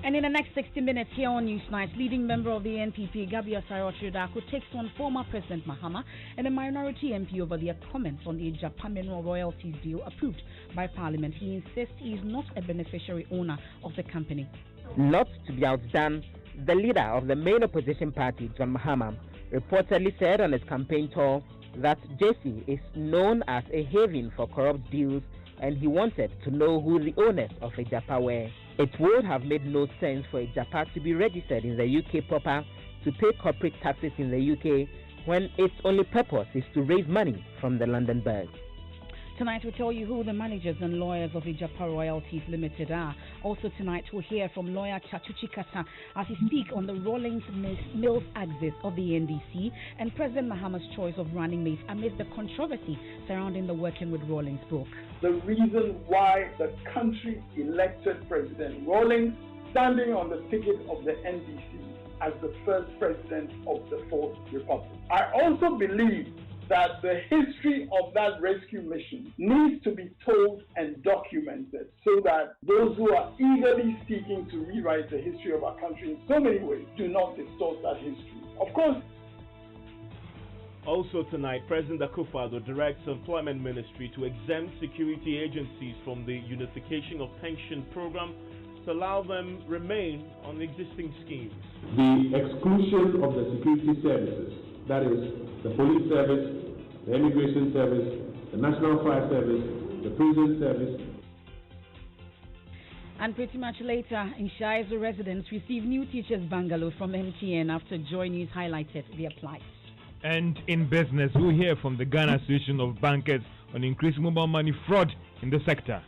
And in the next 60 minutes here on Newsnight, leading member of the NPP, Gabi Asare-Ochiodako, takes on former President Mahama and a minority MP over their comments on the Japan mineral royalties deal approved by Parliament. He insists he is not a beneficiary owner of the company. Not to be outdone, the leader of the main opposition party, John Mahama, reportedly said on his campaign tour that JC is known as a haven for corrupt deals, and he wanted to know who the owners of Ejapa were. It would have made no sense for Ejapa to be registered in the UK proper to pay corporate taxes in the UK when its only purpose is to raise money from the London birds. Tonight we'll tell you who the managers and lawyers of Ejapa Royalties Limited are. Also tonight we'll hear from lawyer Chachuchi Kata as he speaks on the Rawlings Mills axis of the NDC and President Mahama's choice of running mate amidst the controversy surrounding the Working with Rawlings book. The reason why the country elected President Rawlings standing on the ticket of the NDC as the first president of the Fourth Republic. I also believe that the history of that rescue mission needs to be told and documented so that those who are eagerly seeking to rewrite the history of our country in so many ways do not distort that history. Of course. Also tonight, President Akufo-Addo directs Employment Ministry to exempt security agencies from the Unification of Pension Program to allow them remain on existing schemes. The exclusion of the security services, that is, the police service, the immigration service, the national fire service, the prison service. And pretty much later, Inshaizo residents receive new teachers bungalow from MTN after Joy News highlighted their plight. And in business, we'll hear from the Ghana Association of Bankers on increased mobile money fraud in the sector.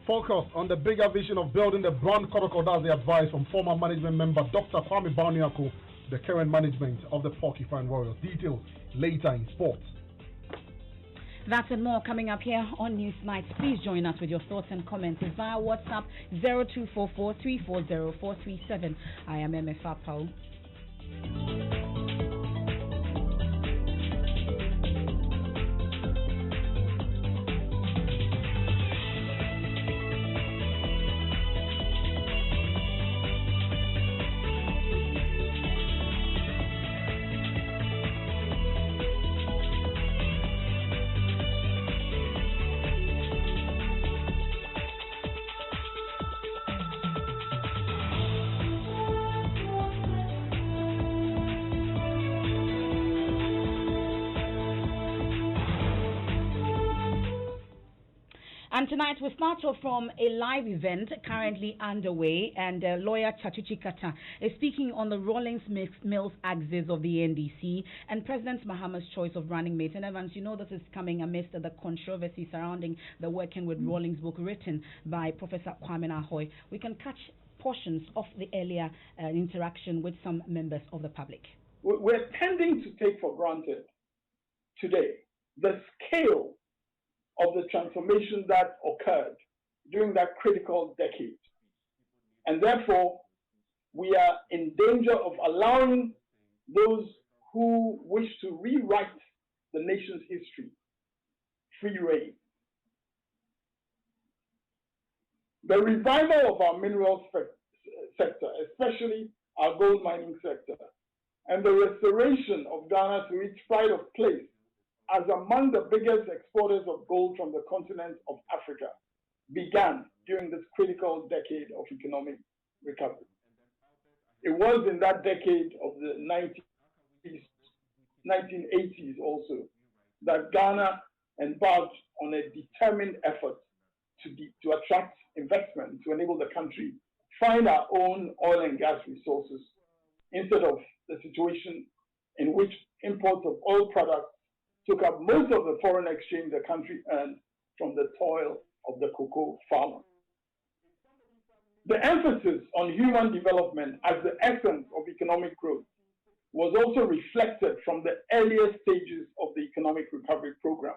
Focus on the bigger vision of building the brand protocol. That's the advice from former management member Dr. Kwame Bawumiako, the current management of the Porcupine Warriors. Details later in sports. That and more coming up here on Newsnight. Please join us with your thoughts and comments via WhatsApp 0244 340 437. I am Emefa Apawu. And tonight we start off from a live event currently underway, and lawyer Chachuchi Kata is speaking on the Rawlings Mills axis of the NDC and President Mahama's choice of running mate. And Evans, you know this is coming amidst the controversy surrounding the Working with Rawlings book written by Professor Kwame Ahoy. We can catch portions of the earlier interaction with some members of the public. We're tending to take for granted today the scale of the transformation that occurred during that critical decade. And therefore, we are in danger of allowing those who wish to rewrite the nation's history free rein. The revival of our minerals sector, especially our gold mining sector, and the restoration of Ghana to its pride of place as among the biggest exporters of gold from the continent of Africa, began during this critical decade of economic recovery. It was in that decade of the 1980s also that Ghana embarked on a determined effort to attract investment, to enable the country find our own oil and gas resources instead of the situation in which imports of oil products took up most of the foreign exchange the country earned from the toil of the cocoa farmer. The emphasis on human development as the essence of economic growth was also reflected from the earlier stages of the economic recovery program.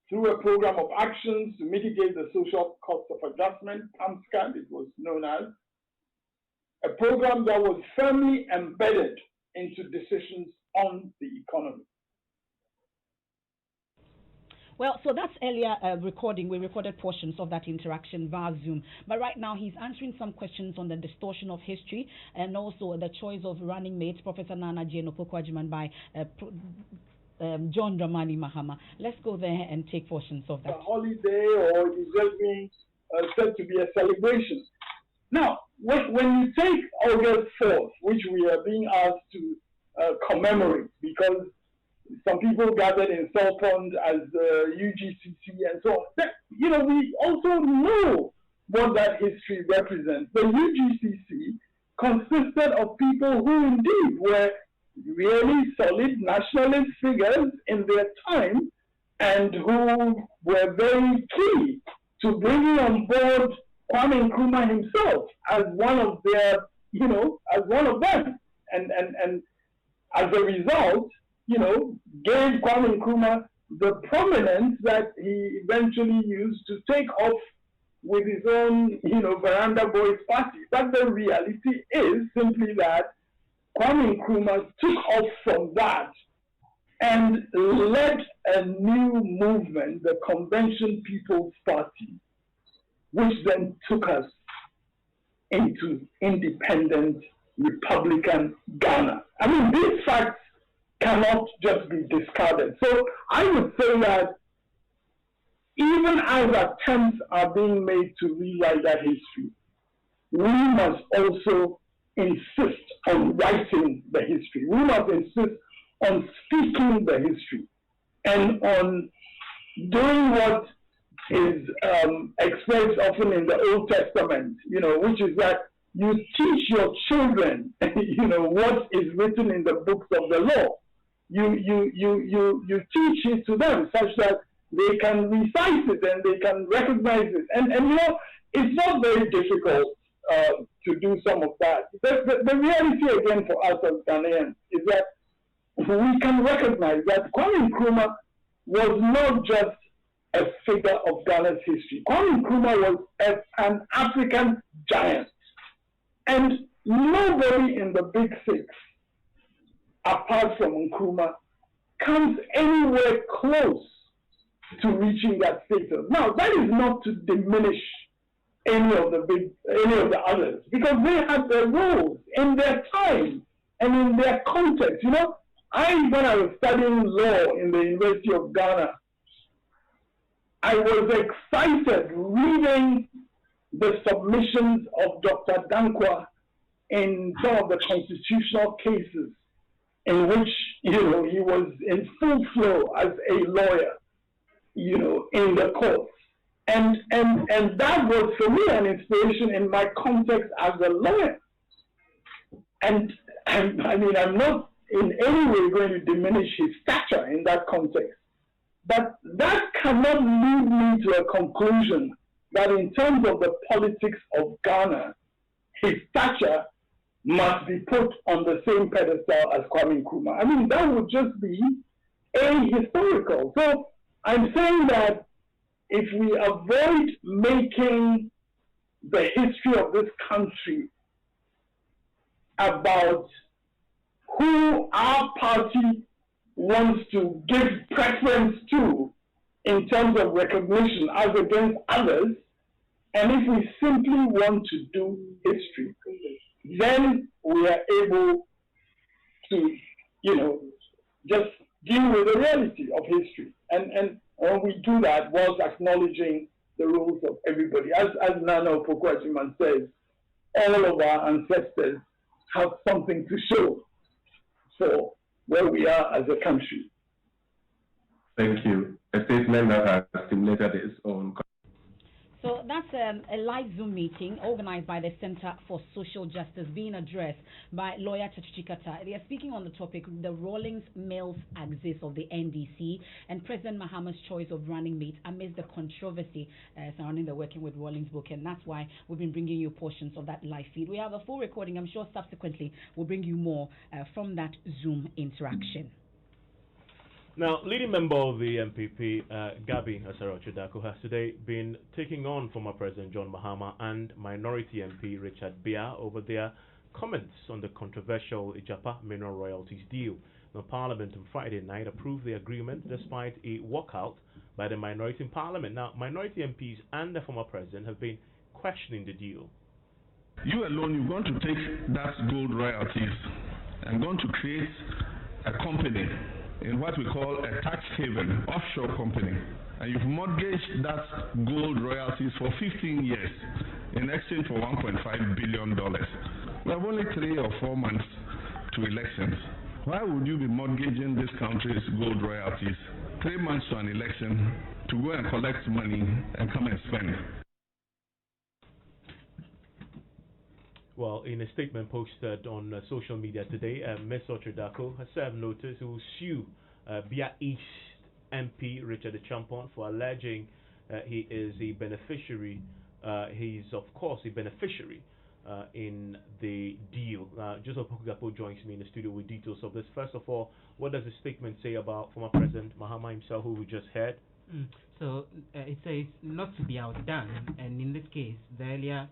Through a program of actions to mitigate the social cost of adjustment, PAMSCAD it was known as, a program that was firmly embedded into decisions on the economy. Well, so that's earlier recording. We recorded portions of that interaction via Zoom. But right now, he's answering some questions on the distortion of history and also the choice of running mates, Professor Nana Jane Opoku-Agyeman by John Dramani Mahama. Let's go there and take portions of that. A holiday, or it is just being said to be a celebration. Now, when you take August 4th, which we are being asked to commemorate, because some people gathered in South Pond as UGCC and so on, we also know what that history represents. The UGCC consisted of people who indeed were really solid nationalist figures in their time and who were very key to bringing on board Kwame Nkrumah himself as one of their, as one of them. And as a result, gave Kwame Nkrumah the prominence that he eventually used to take off with his own, Veranda Boys party. But the reality is simply that Kwame Nkrumah took off from that and led a new movement, the Convention People's Party, which then took us into independent Republican Ghana. I mean, these facts cannot just be discarded. So I would say that even as attempts are being made to rewrite that history, we must also insist on writing the history. We must insist on speaking the history and on doing what is expressed often in the Old Testament, which is that you teach your children, what is written in the books of the law. You teach it to them such that they can recite it and they can recognize it. And it's not very difficult to do some of that. The reality again for us as Ghanaians is that we can recognize that Kwame Nkrumah was not just a figure of Ghana's history. Kwame Nkrumah was an African giant. And nobody in the Big Six, apart from Nkrumah, comes anywhere close to reaching that status. Now, that is not to diminish any of the others, because they had their roles in their time and in their context. When I was studying law in the University of Ghana, I was excited reading the submissions of Dr. Dankwa in some of the constitutional cases in which, he was in full flow as a lawyer, in the courts. And that was for me an inspiration in my context as a lawyer. And I'm not in any way going to diminish his stature in that context. But that cannot lead me to a conclusion that in terms of the politics of Ghana, his stature must be put on the same pedestal as Kwame Nkrumah. That would just be ahistorical. So I'm saying that if we avoid making the history of this country about who our party wants to give preference to in terms of recognition as against others, and if we simply want to do history, then we are able to, just deal with the reality of history. And when we do that whilst acknowledging the roles of everybody. As Nana Opoku-Agyeman says, all of our ancestors have something to show for where we are as a country. Thank you. A statement that has stimulated its own. So that's a live Zoom meeting organized by the Center for Social Justice being addressed by lawyer Chachichi Kata. They are speaking on the topic, the Rawlings Mills axis of the NDC and President Mahama's choice of running mate amidst the controversy surrounding the Working with Rawlings book. And that's why we've been bringing you portions of that live feed. We have a full recording. I'm sure subsequently we'll bring you more from that Zoom interaction. Now, leading member of the MPP, Gabi Asaro-Chodako, has today been taking on former President John Mahama and Minority MP Richard Bia over their comments on the controversial Ijapa mineral royalties deal. Now, Parliament on Friday night approved the agreement despite a walkout by the minority in Parliament. Now, minority MPs and the former president have been questioning the deal. You alone, you're going to take that gold royalties and going to create a company in what we call a tax haven, offshore company. And you've mortgaged that gold royalties for 15 years in exchange for $1.5 billion. We have only 3 or 4 months to elections. Why would you be mortgaging this country's gold royalties 3 months to an election to go and collect money and come and spend? Well, in a statement posted on social media today, Mensah Emefa has served notice who will sue Bia East MP Richard Champon for alleging he is a beneficiary. He's of course a beneficiary in the deal. Joseph Okugapo joins me in the studio with details of this. First of all, what does the statement say about former President Mahama himself, who we just heard? So it says not to be outdone, and in this case, the earlier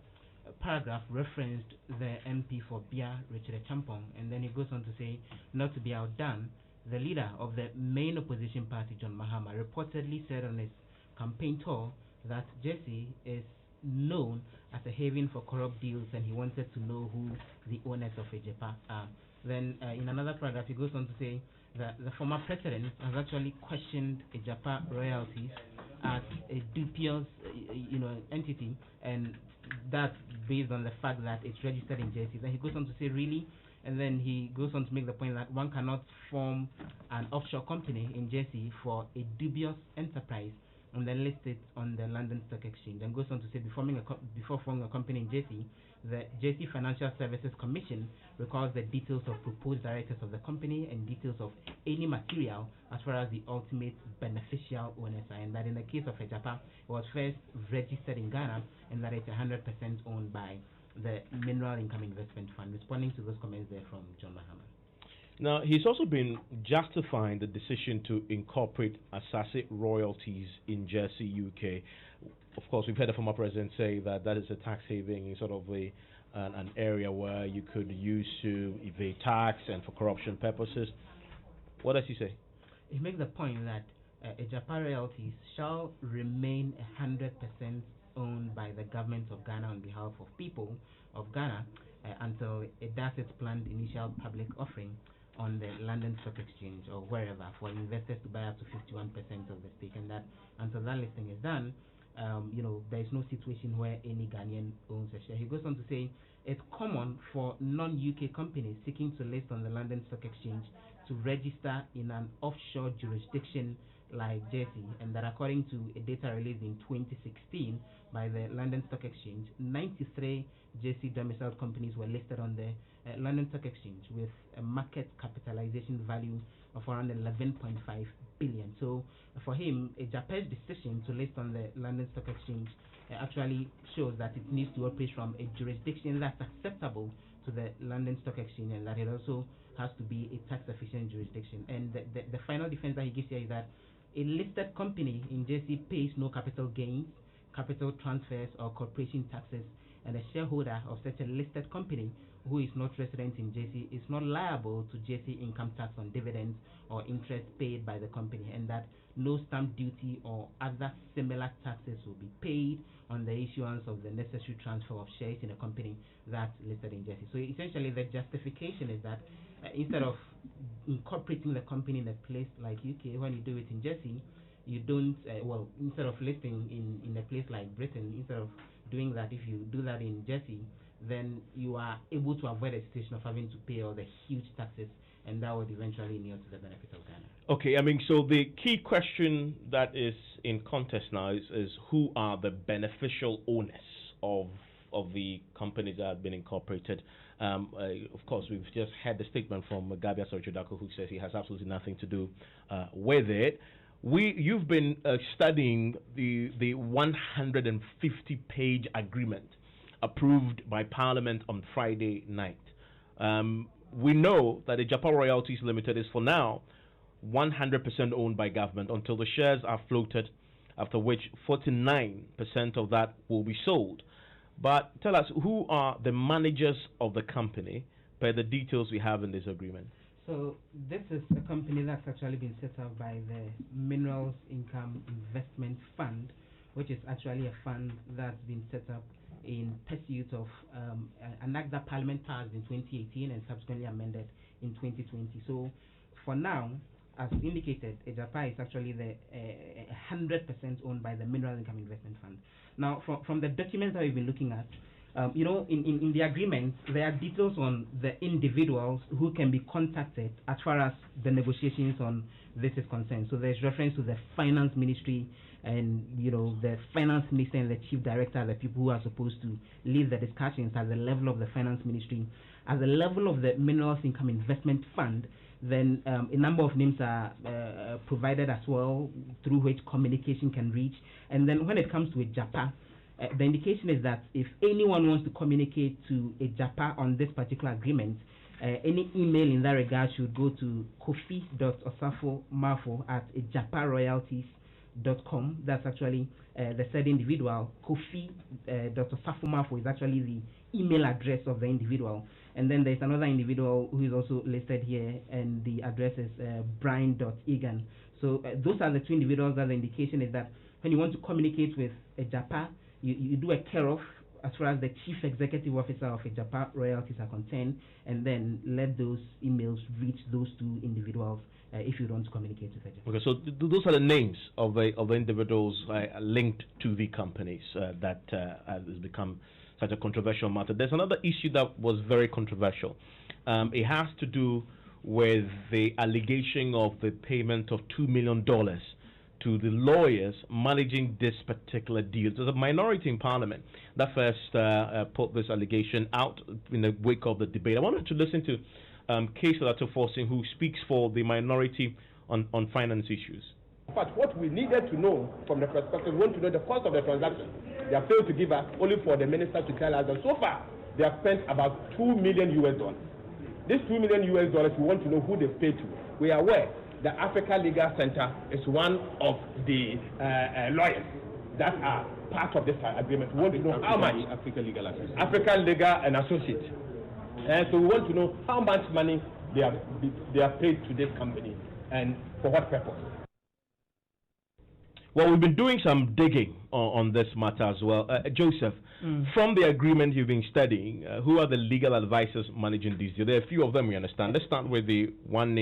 paragraph referenced the MP for Bia, Richard Champon, and then it goes on to say not to be outdone. The leader of the main opposition party, John Mahama, reportedly said on his campaign tour that Jesse is known as a haven for corrupt deals, and he wanted to know who the owners of Ijapa are. Then in another paragraph, he goes on to say that the former president has actually questioned Ijapa royalties as a dubious, entity, and that's based on the fact that it's registered in Jesse. Then he goes on to say, really. And then he goes on to make the point that one cannot form an offshore company in Jersey for a dubious enterprise and then list it on the London Stock Exchange. And goes on to say before forming a company in Jersey, the Jersey Financial Services Commission requires the details of proposed directors of the company and details of any material as far as the ultimate beneficial owners are. And that in the case of Ijapa, it was first registered in Ghana, and that it's 100% owned by the Mineral Income Investment Fund, responding to those comments there from John Mahama. Now, he's also been justifying the decision to incorporate Asase royalties in Jersey, UK. Of course, we've heard the former president say that that is a tax haven, sort of an area where you could use to evade tax and for corruption purposes. What does he say? He makes the point that Ijapa royalties shall remain 100% owned by the government of Ghana on behalf of people of Ghana until it does its planned initial public offering on the London Stock Exchange or wherever for investors to buy up to 51% of the stake, and that until that listing is done, there is no situation where any Ghanaian owns a share. He goes on to say it's common for non-UK companies seeking to list on the London Stock Exchange to register in an offshore jurisdiction like Jersey, and that according to a data released in 2016 by the London Stock Exchange, 93 Jersey domiciled companies were listed on the London Stock Exchange with a market capitalization value of around 11.5 billion. So for him, Japan's decision to list on the London Stock Exchange actually shows that it needs to operate from a jurisdiction that's acceptable to the London Stock Exchange, and that it also has to be a tax-efficient jurisdiction. And the final defense that he gives here is that a listed company in Jersey pays no capital gains, capital transfers, or corporation taxes, and a shareholder of such a listed company who is not resident in Jersey is not liable to Jersey income tax on dividends or interest paid by the company, and that no stamp duty or other similar taxes will be paid on the issuance of the necessary transfer of shares in a company that's listed in Jersey. So essentially the justification is that instead of incorporating the company in a place like UK, when you do it in Jersey, you don't, instead of listing in a place like Britain, instead of doing that, if you do that in Jersey, then you are able to avoid a situation of having to pay all the huge taxes, and that would eventually kneel to the benefit of Ghana. Okay, I mean, so the key question that is in contest now is who are the beneficial owners of the companies that have been incorporated. Of course, we've just had the statement from Gabia Sorchodako, who says he has absolutely nothing to do with it. You've been studying the 150-page agreement approved by Parliament on Friday night. We know that the Ijapa Royalties Limited is for now 100% owned by government until the shares are floated, after which 49% of that will be sold. But tell us, who are the managers of the company per the details we have in this agreement? So this is a company that's actually been set up by the Minerals Income Investment Fund, which is actually a fund that's been set up in pursuit of an act that Parliament passed in 2018 and subsequently amended in 2020. So for now, as indicated, EJAPA is actually the 100% owned by the Mineral Income Investment Fund. Now, from the documents that we've been looking at, in the agreement, there are details on the individuals who can be contacted as far as the negotiations on this is concerned. So there's reference to the Finance Ministry, and the Finance Minister and the Chief Director are the people who are supposed to lead the discussions at the level of the Finance Ministry. At the level of the Minerals Income Investment Fund, then a number of names are provided as well, through which communication can reach. And then when it comes to EJAPA, the indication is that if anyone wants to communicate to EJAPA on this particular agreement, any email in that regard should go to kofi.osafomarfo@ejaparoyalties.com. That's actually the said individual. Kofi.osafomarfo is actually the email address of the individual. And then there's another individual who is also listed here, and the address is brian.egan. So those are the two individuals that the indication is that when you want to communicate with EJAPA, you do a care-off as far as the Chief Executive Officer of EJAPA Royalties are concerned, and then let those emails reach those two individuals if you want to communicate with EJAPA. Okay, so those are the names of the individuals linked to the companies that has become such a controversial matter. There's another issue that was very controversial. It has to do with the allegation of the payment of $2 million to the lawyers managing this particular deal. There's a minority in Parliament that first put this allegation out in the wake of the debate. I wanted to listen to Kaysel Atoforsin, who speaks for the minority on finance issues. But what we needed to know from the perspective, we want to know the cost of the transaction. They have failed to give us, only for the minister to tell us that so far they have spent about $2 million. This $2 million, we want to know who they've paid to. We are aware the Africa Legal Center is one of the lawyers that are part of this agreement. We want to know how much. African Legal and Associates. So we want to know how much money they have paid to this company and for what purpose. Well, we've been doing some digging on this matter as well. Joseph, from the agreement you've been studying, who are the legal advisors managing this deal? There are a few of them, we understand. Let's start with the one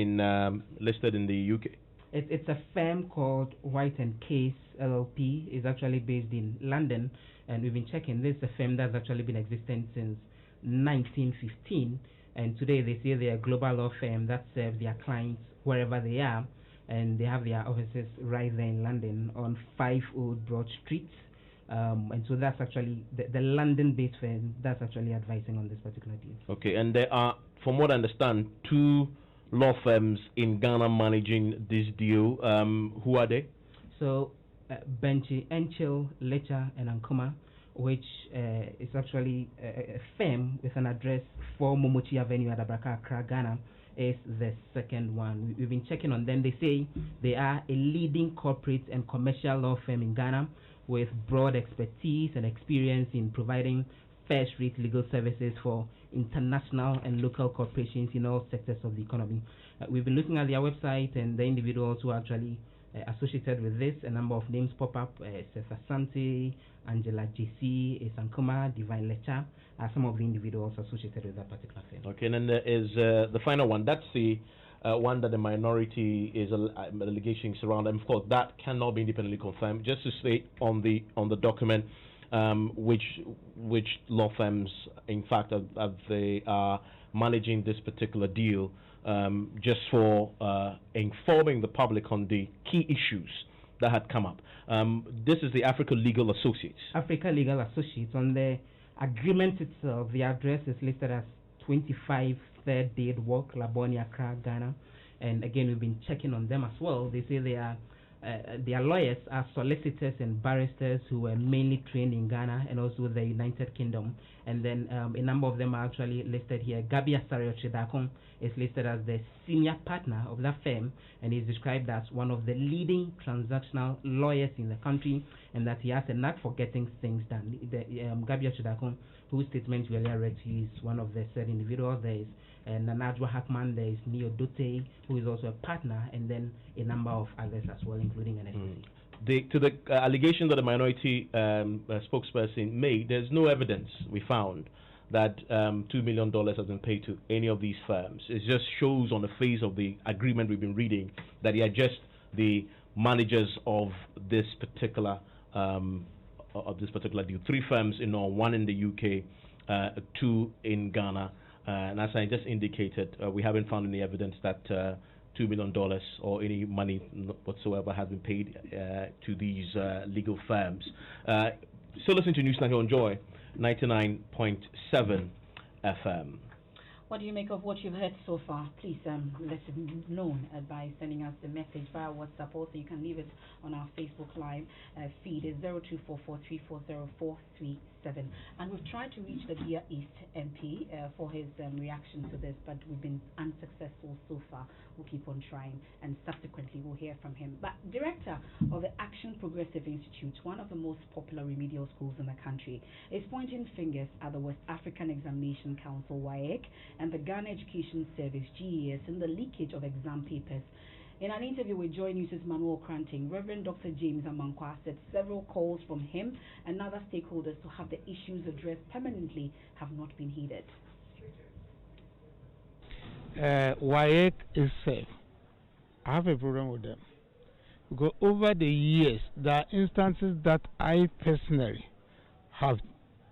listed in the UK. It's a firm called White & Case LLP. It's actually based in London, and we've been checking. This is a firm that's actually been existing since 1915, and today they say they're a global law firm that serves their clients wherever they are. And they have their offices right there in London on 5 Old Broad Street. And so that's actually the London-based firm that's actually advising on this particular deal. Okay, and there are, from what I understand, 2 law firms in Ghana managing this deal. Who are they? So, Benchi, Enchil, Lecha, and Ankuma, which is actually a firm with an address 4 Momochi Avenue at Abraka, Accra, Ghana, is the second one. We've been checking on them. They say they are a leading corporate and commercial law firm in Ghana with broad expertise and experience in providing first-rate legal services for international and local corporations in all sectors of the economy. We've been looking at their website, and the individuals who are actually associated with this, a number of names pop up. Seth Asante, Angela JC, Isankuma, Divine Lecha are some of the individuals associated with that particular firm. Okay, and then there is the final one. That's the one that the minority is allegations around, and of course that cannot be independently confirmed. Just to state on the document which law firms, in fact, they are managing this particular deal, just for informing the public on the key issues that had come up. This is the Africa Legal Associates. Africa Legal Associates. On the agreement itself, the address is listed as 25 Third Date Walk, Laboni, Accra, Ghana. And again, we've been checking on them as well. They say they are their lawyers are solicitors and barristers who were mainly trained in Ghana and also the United Kingdom. And then a number of them are actually listed here. Gabia Sariochidakon is listed as the senior partner of that firm, and is described as one of the leading transactional lawyers in the country, and that he has a knack for getting things done. Gabia Chidakon, whose statement we earlier read to you, is one of the said individuals. There is Nanajwa Hackman, there is Neo Dote, who is also a partner, and then a number of others as well, including an SPC. To the allegation that the minority spokesperson made, there's no evidence we found that $2 million has been paid to any of these firms. It just shows on the face of the agreement we've been reading that they are just the managers of this particular deal. 3 firms in all, 1 in the UK, 2 in Ghana. And as I just indicated, we haven't found any evidence that $2 million or any money whatsoever has been paid to these legal firms. Still listening to Newsnight here on Joy 99.7 FM. What do you make of what you've heard so far? Please let it known by sending us the message via WhatsApp. Also, you can leave it on our Facebook Live feed. It's 0244340437. And we've tried to reach the Bia East MP for his reaction to this, but we've been unsuccessful so far. We'll keep on trying, and subsequently we'll hear from him. But Director of the Action Progressive Institute, one of the most popular remedial schools in the country, is pointing fingers at the West African Examination Council, WAEC, and the Ghana Education Service, GES, in the leakage of exam papers. In an interview with Joy News' Manuel Cranting, Reverend Dr. James Amankwa said several calls from him and other stakeholders to have the issues addressed permanently have not been heeded. WAEC is safe. I have a problem with them. Because over the years, there are instances that I personally have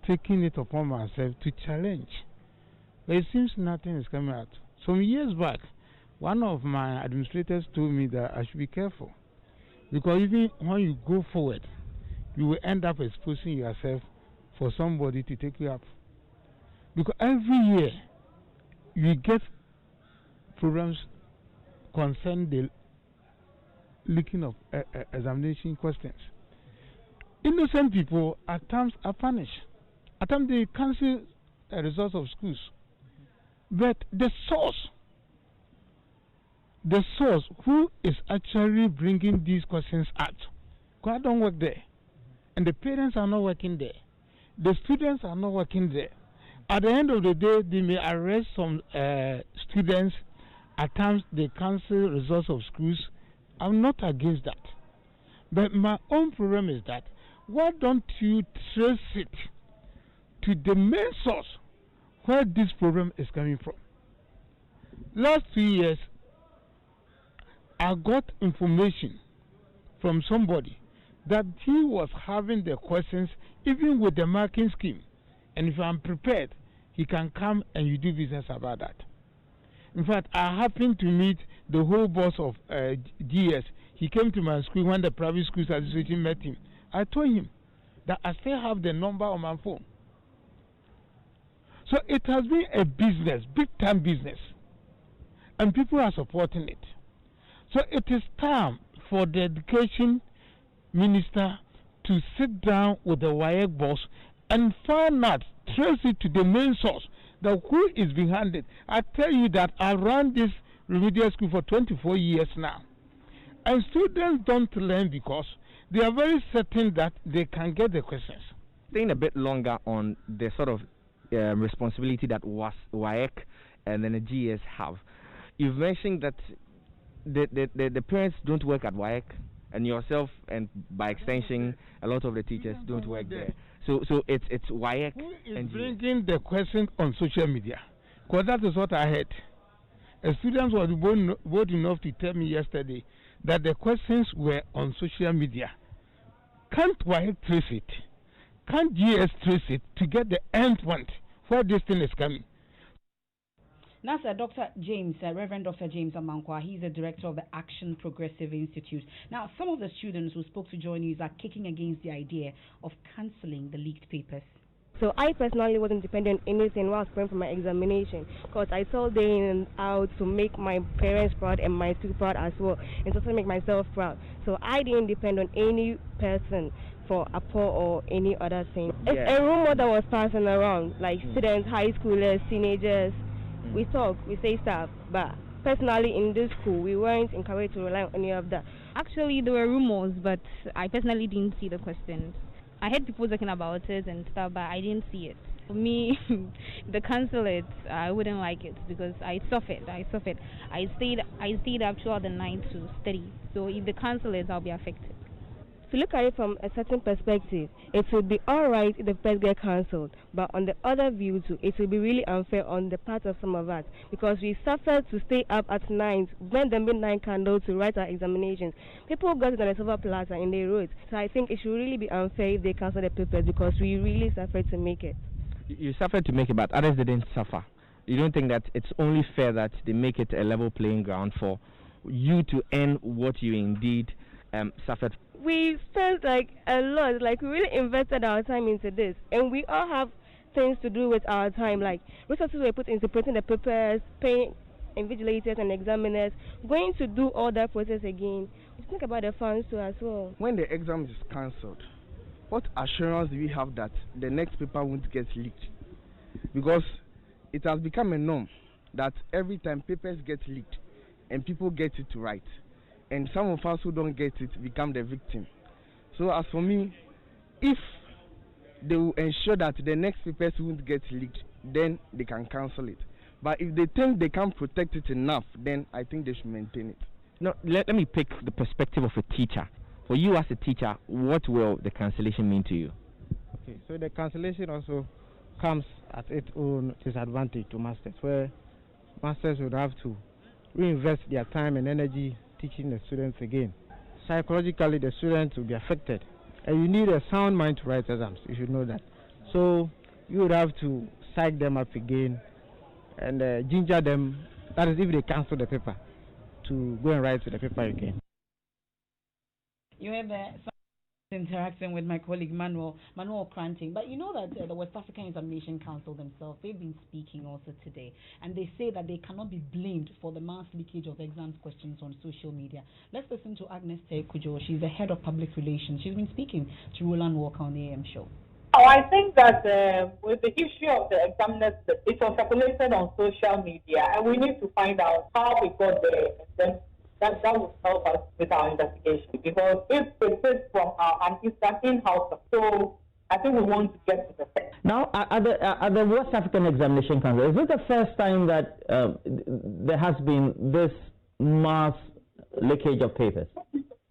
taken it upon myself to challenge. But it seems nothing is coming out. Some years back, one of my administrators told me that I should be careful. Because even when you go forward, you will end up exposing yourself for somebody to take you up. Because every year, you get programs concerning the leaking of examination questions. Innocent people at times are punished. At times they cancel results of schools. But the source who is actually bringing these questions out, because I don't work there, and the parents are not working there, the students are not working there. At the end of the day, they may arrest some students. At times they cancel results of schools. I'm not against that. But my own problem is that, why don't you trace it to the main source where this problem is coming from? Last 2 years, I got information from somebody that he was having the questions even with the marking scheme. And if I'm prepared, he can come and you do business about that. In fact, I happened to meet the whole boss of GS. He came to my school when the private schools association met him. I told him that I still have the number on my phone. So it has been a business, big time business. And people are supporting it. So it is time for the education minister to sit down with the WAEC boss and find out, trace it to the main source, that who is behind it. I tell you that I run this remedial school for 24 years now. And students don't learn because they are very certain that they can get the questions. Staying a bit longer on the sort of responsibility that WAEC and then the GS have. You've mentioned that the parents don't work at WAEC, and yourself, and by extension, a lot of the teachers don't work there. So it's WAEC. Who is bringing the question on social media? Because that is what I heard. A student was bold enough to tell me yesterday that the questions were on social media. Can't WAEC trace it? Can't GS trace it to get the end point where this thing is coming? Now, sir, Dr. James, Reverend Dr. James Amankwa, he's the director of the Action Progressive Institute. Now, some of the students who spoke to Joy News are kicking against the idea of cancelling the leaked papers. So I personally wasn't dependent on anything while preparing for my examination, because I told day in and out to make my parents proud and my school proud as well, and to also make myself proud. So I didn't depend on any person for a poor or any other thing. It's a rumor that was passing around, like students, high schoolers, teenagers. We talk, we say stuff, but personally in this school, we weren't encouraged to rely on any of that. Actually, there were rumors, but I personally didn't see the questions. I heard people talking about it and stuff, but I didn't see it. For me, the cancel it, I wouldn't like it because I suffered. I stayed up throughout the night to study. So if they cancel it, I'll be affected. To look at it from a certain perspective, it would be alright if the first get cancelled, but on the other view too, it will be really unfair on the part of some of us, because we suffered to stay up at night, burn the midnight candle to write our examinations. People got it on a silver platter and they wrote. So I think it should really be unfair if they cancel the papers, because we really suffered to make it. You suffered to make it, but others didn't suffer. You don't think that it's only fair that they make it a level playing ground for you to earn what you indeed suffered? We spent like a lot, like we really invested our time into this, and we all have things to do with our time, like resources were put into printing the papers, paying invigilators and examiners, going to do all that process again. We think about the funds too as well. When the exam is cancelled, what assurance do we have that the next paper won't get leaked? Because it has become a norm that every time papers get leaked and people get it to write, and some of us who don't get it become the victim. So as for me, if they will ensure that the next papers won't get leaked, then they can cancel it. But if they think they can't protect it enough, then I think they should maintain it. No, let me pick the perspective of a teacher. For you as a teacher, what will the cancellation mean to you? Okay, so the cancellation also comes at its own disadvantage to masters, where masters would have to reinvest their time and energy teaching the students again. Psychologically, the students will be affected, and you need a sound mind to write exams. You should know that. So you would have to psych them up again and ginger them. That is, if they cancel the paper, to go and write to the paper again. You have interacting with my colleague Manuel Cranting, but you know that the West African Examination Council themselves, they've been speaking also today, and they say that they cannot be blamed for the mass leakage of exams questions on social media. Let's listen to Agnes Tekujo. She's the head of public relations. She's been speaking to Roland Walker on the AM show. Oh, I think that with the issue of the examiners, it was circulated on social media, and we need to find out how we got there. That will help us with our investigation, because if it is from an in-house, so I think we want to get to the fact. Now, at the West African Examination Council, is it the first time that there has been this mass leakage of papers?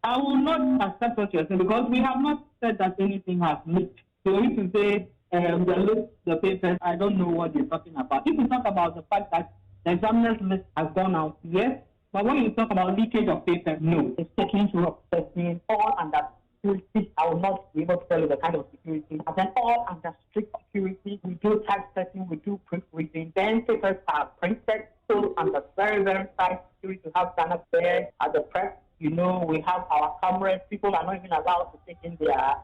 I will not accept what you're saying, because we have not said that anything has leaked. So if you say they leaked the papers, I don't know what you're talking about. If you talk about the fact that the examiner's list has gone out, yes. But when you talk about leakage of paper, no. It's taken to testing, all under security. I will not be able to tell you the kind of security. And then all under strict security. We do typesetting, we do proofreading. Then papers are printed, so under very, very tight security to have standards there at the press. You know, we have our cameras. People are not even allowed to take in their,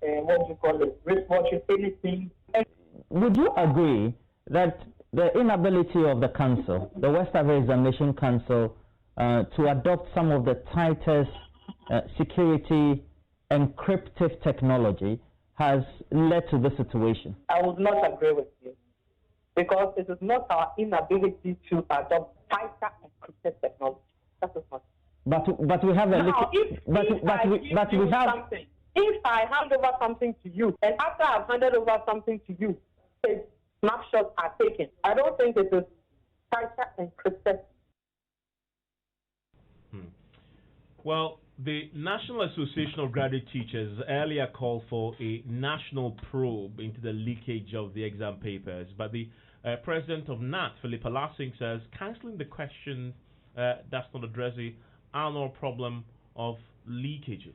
wristwatches, anything. Would you agree that the inability of the council, the West African Examination Council, to adopt some of the tightest security encryptive technology has led to this situation? I would not agree with you, because it is not our inability to adopt tighter encrypted technology. That is not. But we have a now, if I hand over something to you, and after I've handed over something to you, say snapshots are taken, I don't think it is tighter encrypted. Well, the National Association of Graduate Teachers earlier called for a national probe into the leakage of the exam papers, but the president of NAT, Philippa Lassing, says cancelling the question does not address the annual problem of leakages.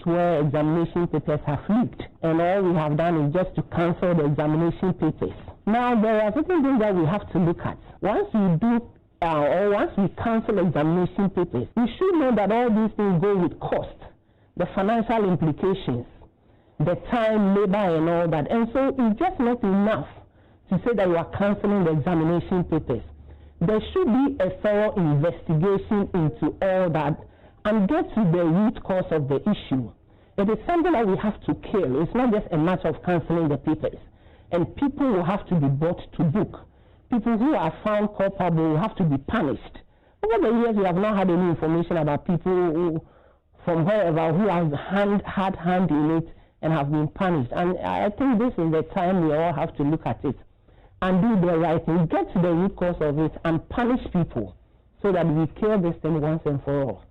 Where examination papers have leaked, and all we have done is just to cancel the examination papers. Now, there are certain things that we have to look at. Once we do or once we cancel examination papers, we should know that all these things go with cost, the financial implications, the time, labor, and all that. And so it's just not enough to say that you are cancelling the examination papers. There should be a thorough investigation into all that and get to the root cause of the issue. It is something that we have to kill. It's not just a matter of cancelling the papers. And people will have to be brought to book. People who are found culpable will have to be punished. Over the years, we have not had any information about people who, from wherever, who have had hand in it and have been punished. And I think this is the time we all have to look at it and do the right thing. Get to the root cause of it and punish people so that we kill this thing once and for all.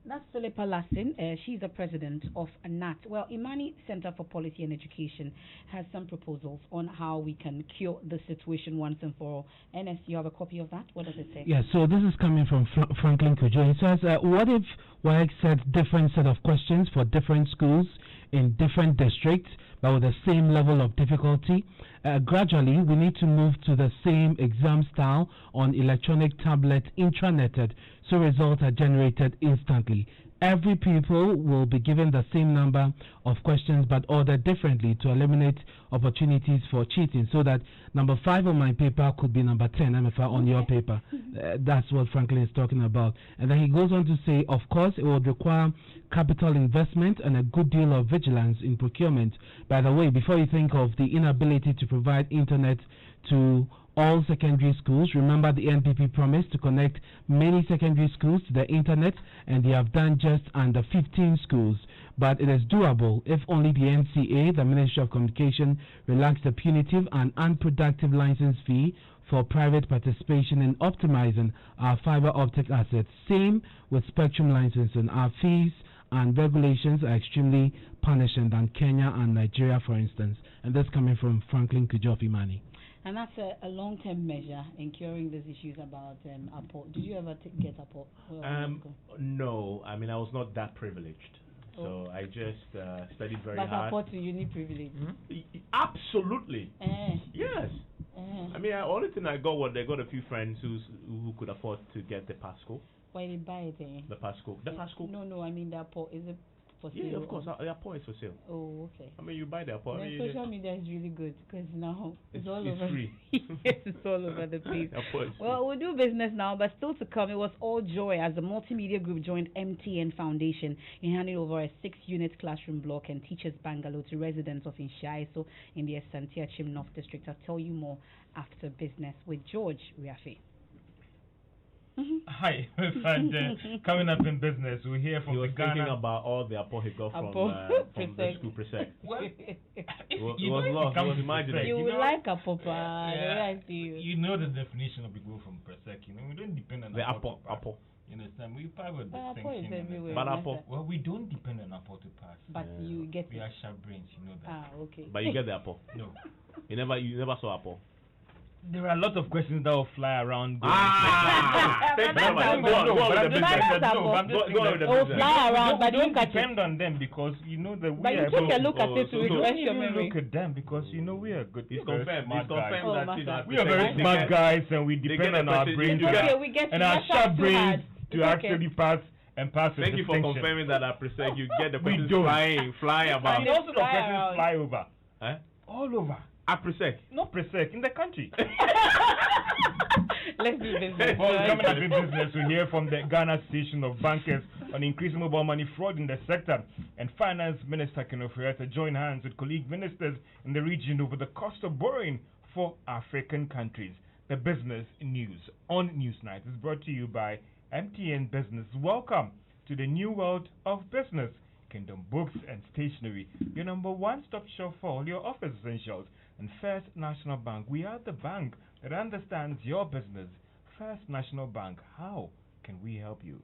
That's Philippa Lassin. She's the president of NAT. Well, Imani Center for Policy and Education has some proposals on how we can cure the situation once and for all. NS, you have a copy of that? What does it say? Yeah, so this is coming from Franklin Kujo. He says, what if WAEC set different set of questions for different schools in different districts, but with the same level of difficulty? Gradually, we need to move to the same exam style on electronic tablet intraneted, so results are generated instantly. Every pupil will be given the same number of questions but ordered differently to eliminate opportunities for cheating, so that number 5 on my paper could be number 10 Emefa on your paper. That's what Franklin is talking about. And then he goes on to say, of course, it would require capital investment and a good deal of vigilance in procurement. By the way, before you think of the inability to provide internet to all secondary schools, remember the NPP promised to connect many secondary schools to the internet, and they have done just under 15 schools. But it is doable if only the NCA, the Ministry of Communication, relaxed the punitive and unproductive license fee for private participation in optimizing our fiber optic assets. Same with spectrum licensing. Our fees and regulations are extremely punishing than Kenya and Nigeria, for instance. And that's coming from Franklin Kujo Imani. And that's a long-term measure in curing these issues about Apple. Did you ever get Apple? No, I mean, I was not that privileged. So I just studied very hard. But Apple to uni privilege? Absolutely. Yes. I mean, the only thing I got was they got a few friends who could afford to get the Pasco. Why did they buy it? The Pasco. The Pasco? No, I mean the Apple. Is it for sale? Yeah, of course. The Apple is for sale. Oh, okay. I mean, you buy the Apple. Social media is really good because now it's all it's over. Free. Yes, it's all over the place. Well, we'll do business now, but still to come, it was all joy as the multimedia group joined MTN Foundation in handing over a 6-unit classroom block and teachers bungalow to residents of Inshaiso in the Esantiachim North District. I'll tell you more after business with George Riafe. Hi, and coming up in business, we hear from the Ghana. Thinking about all the Apple he got from the school Presec. Well, you was lost. He was imagining. You would like Apple, the way I see you. You know the definition of the group from Presec. You know, we don't depend on the Apple. You understand? We private Apple is everywhere. But Apple. Well, we don't depend on Apple to pass. But you get. We are sharp brains, you know that. Ah, okay. But you get the Apple. No. You never saw Apple. There are a lot of questions that will fly around. Fly around, but don't depend on them because you know that we but you take a look at it to refresh your memory. Look at them because you know we are good. It's confirmed that we are very smart guys and we depend on our brains and our sharp brains to actually pass. Thank you for confirming that at Presec you get the questions fly about. And also the questions fly over. All over. At Presec? Not Presec, in the country. Let's do business. Well, coming up in business, we hear from the Ghana Association of Bankers on increasing mobile money fraud in the sector. And Finance Minister Ken Ofori-Atta joined hands with colleague ministers in the region over the cost of borrowing for African countries. The business news on Newsnight is brought to you by MTN Business. Welcome to the new world of business. Kingdom Books and Stationery, your number one-stop shop for all your office essentials. And First National Bank, we are the bank that understands your business. First National Bank, how can we help you?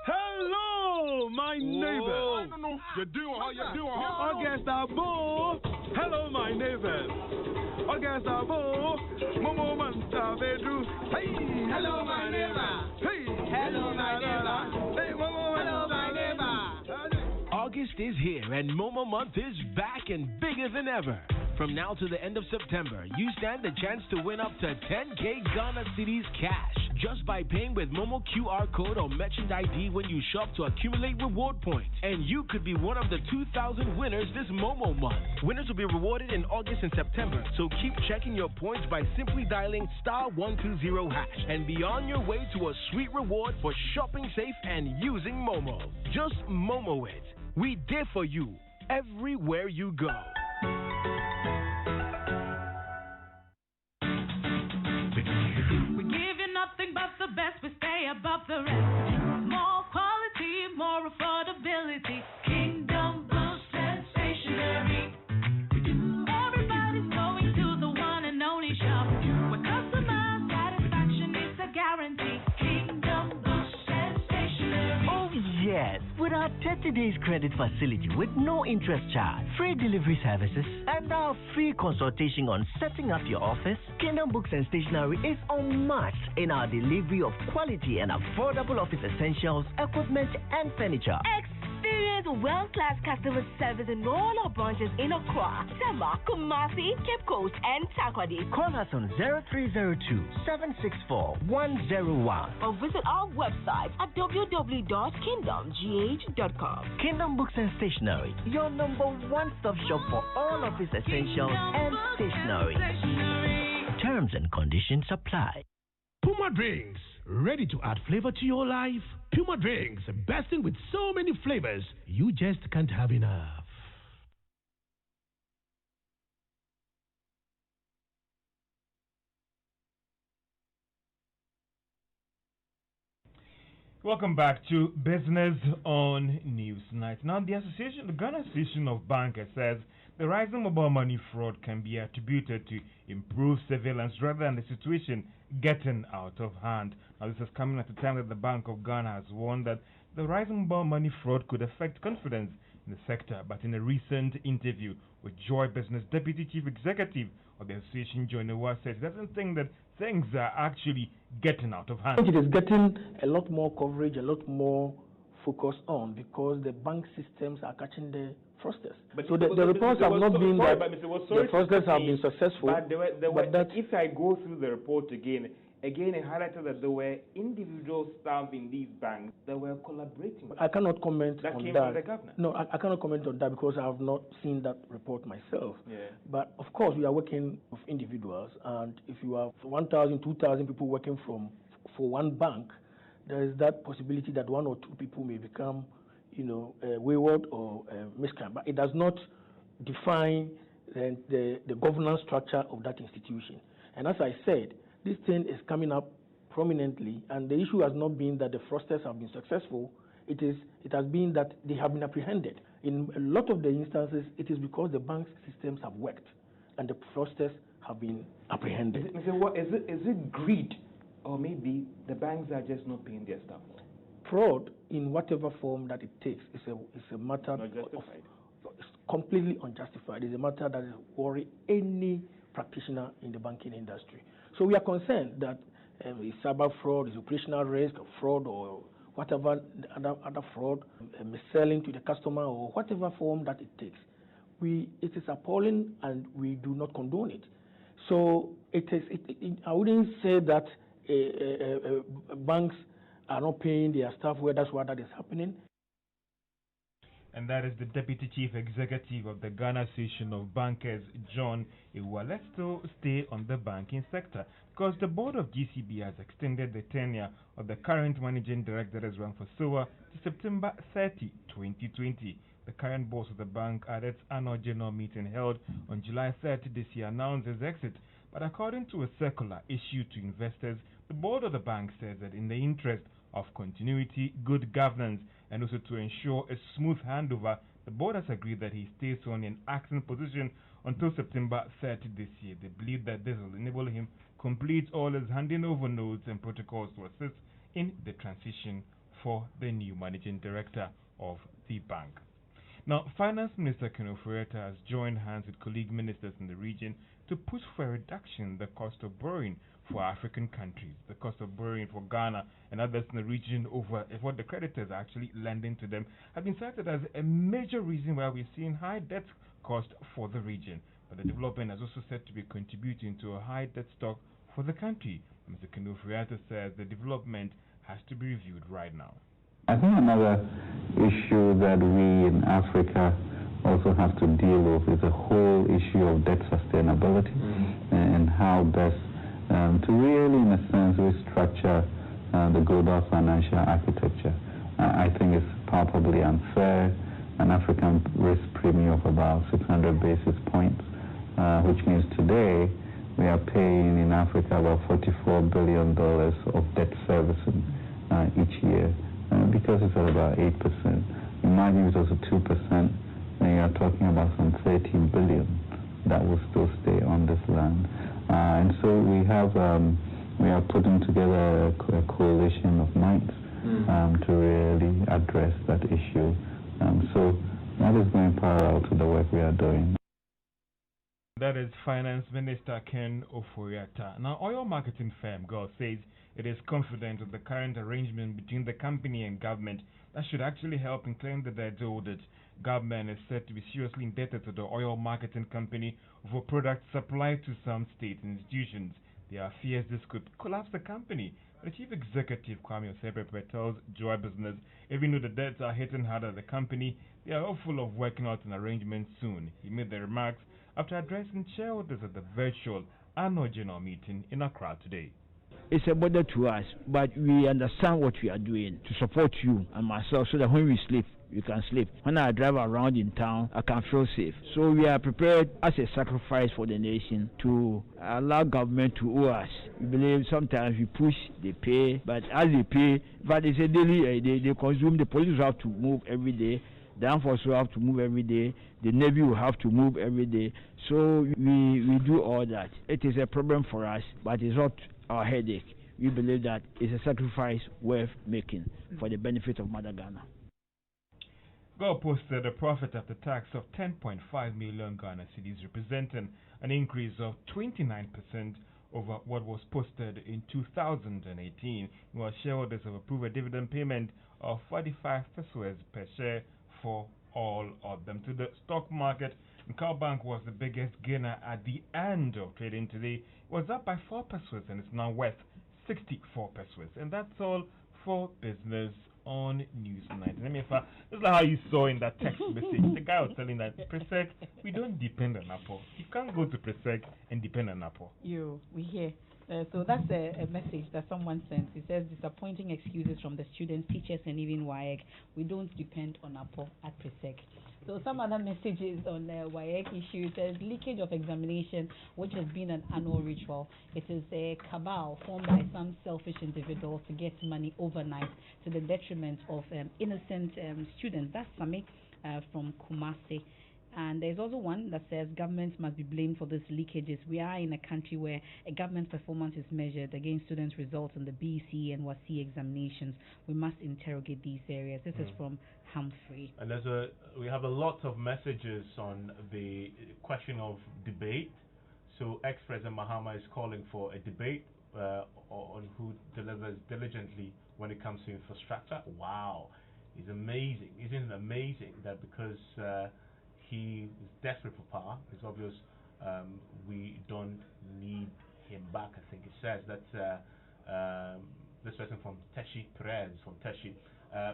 Hello, my neighbors. You doing? August Abo. Hello, my neighbors. August Abo. Momo Manta Bedru. Hey, hello, my neighbor. Hey, hello, my neighbor. Hey, Momo. Hello, my neighbor. August is here and Momo Month is back and bigger than ever. From now to the end of September, you stand the chance to win up to 10K Ghana Cedis cash just by paying with Momo QR code or merchant ID when you shop to accumulate reward points. And you could be one of the 2,000 winners this Momo month. Winners will be rewarded in August and September, so keep checking your points by simply dialing *120# and be on your way to a sweet reward for shopping safe and using Momo. Just Momo it. We did for you everywhere you go. We give you nothing but the best, we stay above the rest. More quality, more affordability. Kingdom Books and Stationery. Everybody's going to the one and only shop where customer satisfaction is a guarantee. Kingdom Books and Stationery. Oh yes, with our 30 days credit facility with no interest charge, free delivery services, and now free consultation on setting up your office, Kingdom Books and Stationery is unmatched in our delivery of quality and affordable office essentials, equipment, and furniture. Experience world-class customer service in all our branches in Accra, Tema, Kumasi, Cape Coast, and Takoradi. Call us on 0302-764-101 or visit our website at www.kingdomgh.com. Kingdom Books and Stationery, your number one-stop shop for all office essentials and stationery. Terms and conditions apply. Puma Drinks, ready to add flavor to your life? Puma Drinks, bursting with so many flavors, you just can't have enough. Welcome back to Business on Newsnight. Now, the Ghana Association of Bankers says the rising mobile money fraud can be attributed to improved surveillance rather than the situation getting out of hand. Now, this is coming at a time that the Bank of Ghana has warned that the rising mobile money fraud could affect confidence in the sector. But in a recent interview with Joy Business Deputy Chief Executive of the association, Joy Noah, says he doesn't think that things are actually getting out of hand. It is getting a lot more coverage, a lot more focus on, because the bank systems are catching the fraudsters. So the reports have not been that the fraudsters have been successful. But if I go through the report again, it highlighted that there were individual staff in these banks that were collaborating. I cannot comment that on came that. from the governor. No, I cannot comment on that because I have not seen that report myself. Yeah. But of course, we are working with individuals, and if you have 1,000, 2,000 people working for one bank, there is that possibility that one or two people may become, wayward or miscreant. But it does not define the governance structure of that institution. And as I said, this thing is coming up prominently, and the issue has not been that the fraudsters have been successful. It has been that they have been apprehended. In a lot of the instances, it is because the bank systems have worked, and the fraudsters have been apprehended. Is it greed, or maybe the banks are just not paying their staff? Fraud, in whatever form that it takes, is a matter not justified. It's completely unjustified. It's a matter that worries any practitioner in the banking industry. So we are concerned that cyber fraud is operational risk of fraud or whatever other fraud, mis-selling to the customer or whatever form that it takes. It is appalling, and we do not condone it. So I wouldn't say that banks are not paying their staff well. That's why that is happening. And that is the Deputy Chief Executive of the Ghana Association of Bankers, John Iwa. Let's still stay on the banking sector, because the board of GCB has extended the tenure of the current managing director as well for SOA to September 30, 2020. The current boss of the bank at its annual general meeting held on July 30 this year announced his exit. But according to a circular issued to investors, the board of the bank says that in the interest of continuity, good governance, and also to ensure a smooth handover, the board has agreed that he stays on in acting position until September 30 this year. They believe that this will enable him complete all his handing over notes and protocols to assist in the transition for the new managing director of the bank. Now, Finance Minister Ken Ofori-Atta has joined hands with colleague ministers in the region to push for a reduction in the cost of borrowing for African countries. The cost of borrowing for Ghana and others in the region over what the creditors are actually lending to them have been cited as a major reason why we're seeing high debt cost for the region. but the development is also said to be contributing to a high debt stock for the country. Mr. Kenufriata says the development has to be reviewed right now. I think another issue that we in Africa also have to deal with is the whole issue of debt sustainability and how best to really, in a sense, restructure the global financial architecture. I think it's palpably unfair. An African risk premium of about 600 basis points, which means today we are paying in Africa about $44 billion of debt servicing each year because it's at about 8%. Imagine if it was 2%, then you are talking about some 13 billion that will still stay on this land. And so we are putting together a coalition of minds to really address that issue. So that is going parallel to the work we are doing. That is Finance Minister Ken Ofori-Atta. Now, oil marketing firm GOL says it is confident of the current arrangement between the company and government that should actually help in clearing the debt owed. Government is said to be seriously indebted to the oil marketing company for products supplied to some state institutions. There are fears this could collapse the company. The chief executive, Kwame Osepepe, tells Joy Business, even though the debts are hitting hard at the company, they are hopeful of working out an arrangement soon. He made the remarks after addressing shareholders at the virtual annual general meeting in Accra today. It's a bother to us, but we understand what we are doing to support you and myself so that when we sleep, you can sleep. When I drive around in town, I can feel safe. So we are prepared as a sacrifice for the nation to allow government to owe us. We believe sometimes we push, they pay, but as they pay, but it's a daily, they consume, the police have to move every day, the armed forces will have to move every day, the Navy will have to move every day. So we do all that. It is a problem for us, but it's not our headache. We believe that it's a sacrifice worth making for the benefit of Mother Ghana. GOL posted a profit after tax of 10.5 million Ghana cedis, representing an increase of 29% over what was posted in 2018, while shareholders have approved a dividend payment of 45 pesos per share for all of them. To the stock market, Bank was the biggest gainer at the end of trading today. It was up by 4 pesos and it's now worth 64 pesos. And that's all for business on News 19. Emefa, this is how you saw in that text message. The guy was telling that Presec, we don't depend on Apple. You can't go to Presec and depend on Apple. We hear. So that's a message that someone sent. It says disappointing excuses from the students, teachers, and even WAEC. We don't depend on Apple at Presec. So some other messages on the WAEC issue. It says leakage of examination, which has been an annual ritual. It is a cabal formed by some selfish individuals to get money overnight to the detriment of innocent students. That's Sami from Kumasi. And there's also one that says governments must be blamed for these leakages. We are in a country where a government performance is measured against students' results on the BC and WASI examinations. We must interrogate these areas. This is from Humphrey. And we have a lot of messages on the question of debate. So ex-President Mahama is calling for a debate on who delivers diligently when it comes to infrastructure. Wow, it's amazing. Isn't it amazing that because he is desperate for power, it's obvious we don't need him back. I think it says that this person from Teshi Perez from Teshi.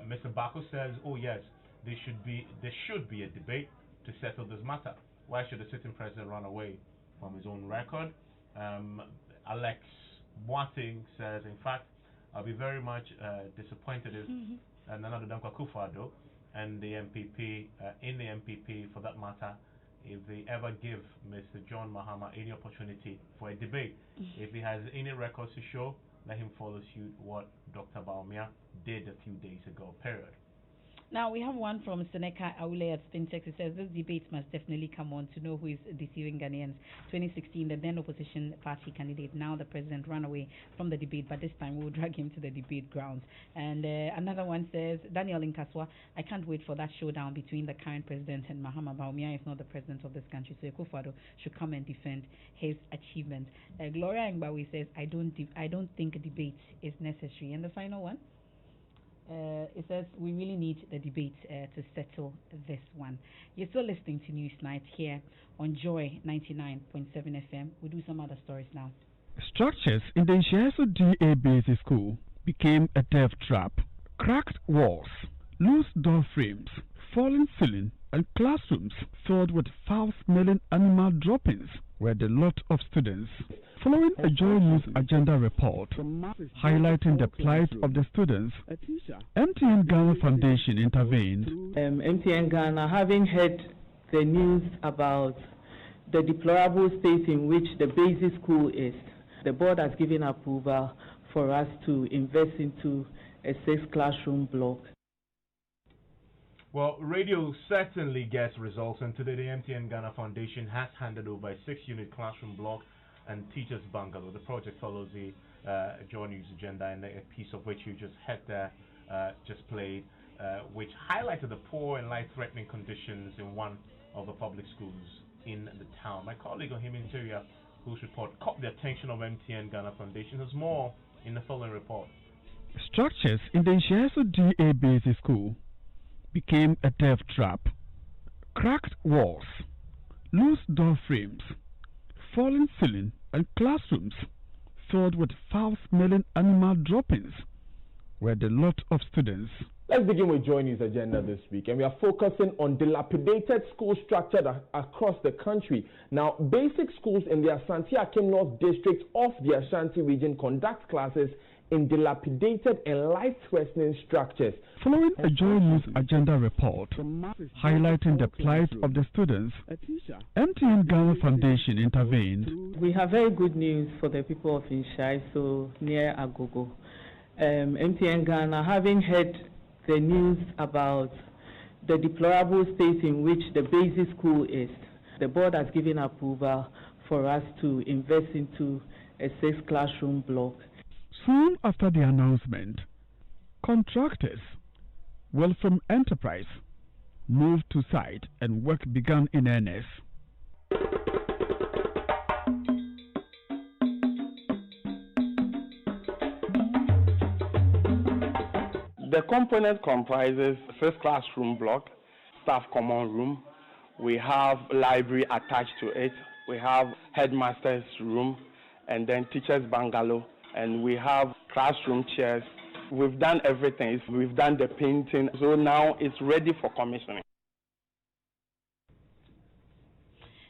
Mr. Bako says, oh yes, there should be a debate to settle this matter. Why should the sitting president run away from his own record? Alex Boating says, in fact, I'll be very much disappointed if Nana Dankwa Akufo-Addo and the MPP, in the MPP for that matter, if they ever give Mr. John Mahama any opportunity for a debate. If he has any records to show, let him follow suit what Dr. Baumia did a few days ago, period. Now, we have one from Seneka Aule at Spintex. It says, this debate must definitely come on to know who is deceiving Ghanaians. 2016, the then opposition party candidate, now the president, ran away from the debate, but this time we'll drag him to the debate grounds. And another one says, Daniel Inkaswa, I can't wait for that showdown between the current president and Mahama Baumia, if not the president of this country. So Akufo-Addo should come and defend his achievement. Gloria Ngbawi says, I don't think a debate is necessary. And the final one? It says we really need the debate to settle this one. You're still listening to News Night here on Joy 99.7 FM. We'll do some other stories now. Structures in the Nshiaso DA Basic School became a death trap. Cracked walls, loose door frames, fallen ceiling, and classrooms filled with foul-smelling animal droppings were the lot of students. Following a Joy News Agenda report highlighting the plight of the students, MTN Ghana Foundation intervened. MTN Ghana, having heard the news about the deplorable state in which the basic school is, the board has given approval for us to invest into a 6-classroom block. Well, radio certainly gets results, and today the MTN Ghana Foundation has handed over a 6-unit classroom block and teachers bungalow. The project follows the Joy News Agenda, and a piece of which you just heard there, just played, which highlighted the poor and life-threatening conditions in one of the public schools in the town. My colleague Ohim Interior, whose report caught the attention of MTN Ghana Foundation, has more in the following report. Structures in the Nshiaso DA Basic School became a death trap. Cracked walls, loose door frames, fallen ceiling, and classrooms filled with foul-smelling animal droppings were the lot of students. Let's begin with Joy News Agenda this week, and we are focusing on dilapidated school structure across the country. Now, basic schools in the Asante Akim North District of the Ashanti region conduct classes in dilapidated and life-threatening structures. Following a Joy News Agenda report highlighting the plight of the students, MTN Ghana Foundation intervened. We have very good news for the people of Nshiaso near Agogo. MTN Ghana, having heard the news about the deplorable state in which the basic school is, the board has given approval for us to invest into a 6-classroom block. Soon after the announcement, contractors, Welfare Enterprise, moved to site and work began in earnest. The component comprises 6-classroom block, staff common room, we have library attached to it, we have headmaster's room, and then teacher's bungalow, and we have classroom chairs. We've done everything. We've done the painting, so now it's ready for commissioning.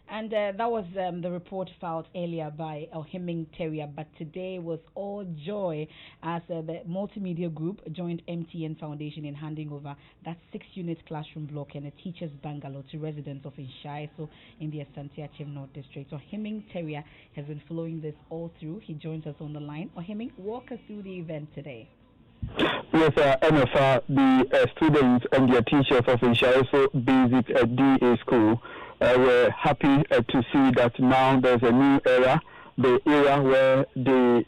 And that was the report filed earlier by Ohiming Terrier, but today was all joy as the multimedia group joined MTN Foundation in handing over that 6-unit classroom block and a teacher's bungalow to residents of Nshiaso in the Asante Akim North District. Ohiming Terrier has been following this all through. He joins us on the line. Ohiming, walk us through the event today. Yes, Emefa, the students and their teachers of Nshiaso Basic DA School were happy to see that now there's a new era, the era where the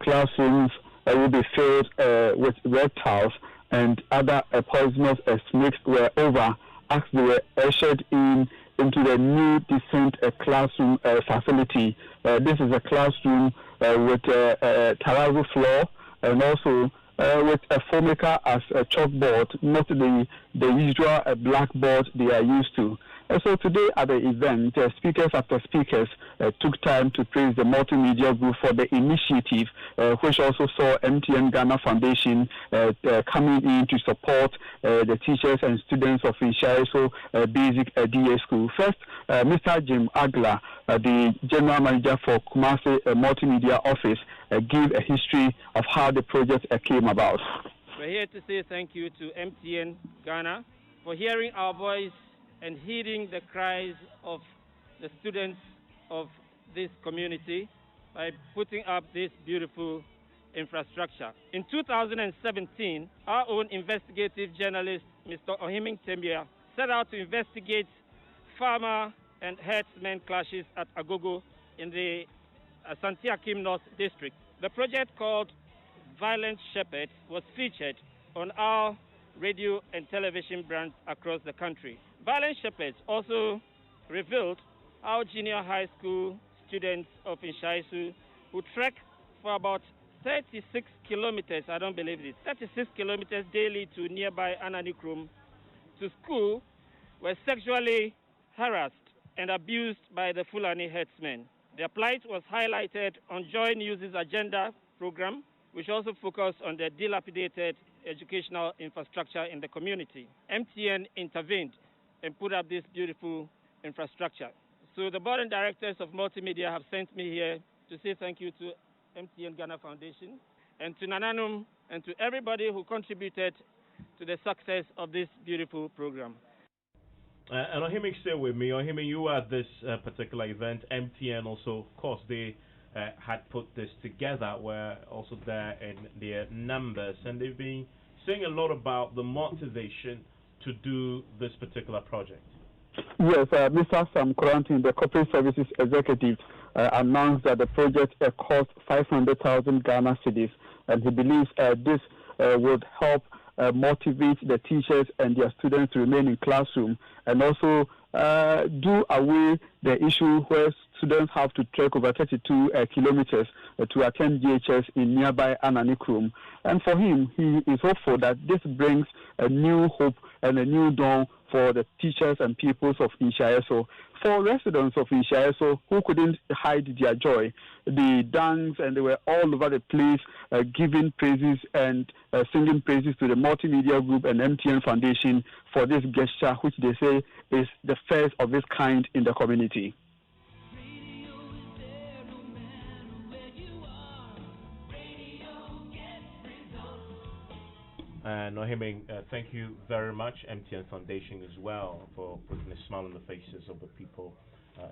classrooms will be filled with reptiles and other poisonous snakes were over as they were ushered into the new decent classroom facility. This is a classroom with a terrazzo floor and also with a formica as a chalkboard, not the usual blackboard they are used to. So today at the event, speakers after speakers took time to praise the multimedia group for the initiative, which also saw MTN Ghana Foundation coming in to support the teachers and students of Nshiaso Basic DA School. First, Mr. Jim Agla, the General Manager for Kumasi Multimedia Office, gave a history of how the project came about. We're here to say thank you to MTN Ghana for hearing our voice and heeding the cries of the students of this community by putting up this beautiful infrastructure. In 2017, our own investigative journalist, Mr. Ohiming Tembia, set out to investigate farmer and herdsmen clashes at Agogo in the Asante Akim North District. The project called Violent Shepherd was featured on our radio and television brands across the country. Violent Shepherds also revealed how junior high school students of Nshiaso who trek for about 36 kilometers, I don't believe this, 36 kilometers daily to nearby Ananikrum to school were sexually harassed and abused by the Fulani herdsmen. Their plight was highlighted on Joy News' agenda program, which also focused on the dilapidated educational infrastructure in the community. MTN intervened and put up this beautiful infrastructure. So the board and directors of multimedia have sent me here to say thank you to MTN Ghana Foundation and to Nananum and to everybody who contributed to the success of this beautiful program. And Ohimi, stay with me. Ohimi, you were at this particular event. MTN also, of course, they had put this together. We're also there in their numbers, and they've been saying a lot about the motivation to do this particular project. Yes, Mr. Sam Kurantin, the Corporate Services Executive, announced that the project cost 500,000 Ghana cedis, and he believes this would help motivate the teachers and their students to remain in classroom, and also do away the issue where students have to trek over 32 kilometers to attend GHS in nearby Ananikrum. And for him, he is hopeful that this brings a new hope and a new dawn for the teachers and pupils of Ishaeso. For residents of Ishaeso who couldn't hide their joy, they danced and they were all over the place giving praises and singing praises to the multimedia group and MTN Foundation for this gesture, which they say is the first of its kind in the community. Nohiming, thank you very much, MTN Foundation as well, for putting a smile on the faces of the people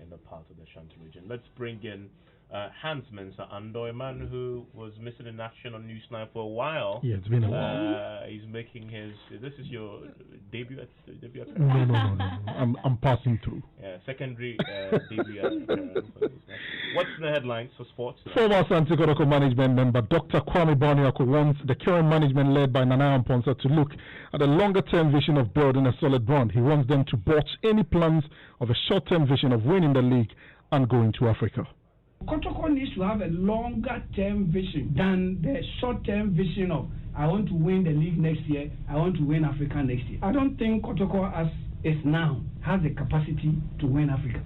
in the part of the Ashanti region. Let's bring in Mensah Emefa, a man who was missing in action on News 9 for a while. Yeah, it's been a while. He's making his. This is your debut appearance? No. I'm passing through. Yeah, secondary debut appearance. What's the headlines for sports? Former Asante Kotoko management member Dr. Kwame Boniako wants the current management led by Nana Amponsa to look at a longer-term vision of building a solid brand. He wants them to botch any plans of a short-term vision of winning the league and going to Africa. Kotoko needs to have a longer-term vision than the short-term vision of I want to win the league next year, I want to win Africa next year. I don't think Kotoko as is now has the capacity to win Africa.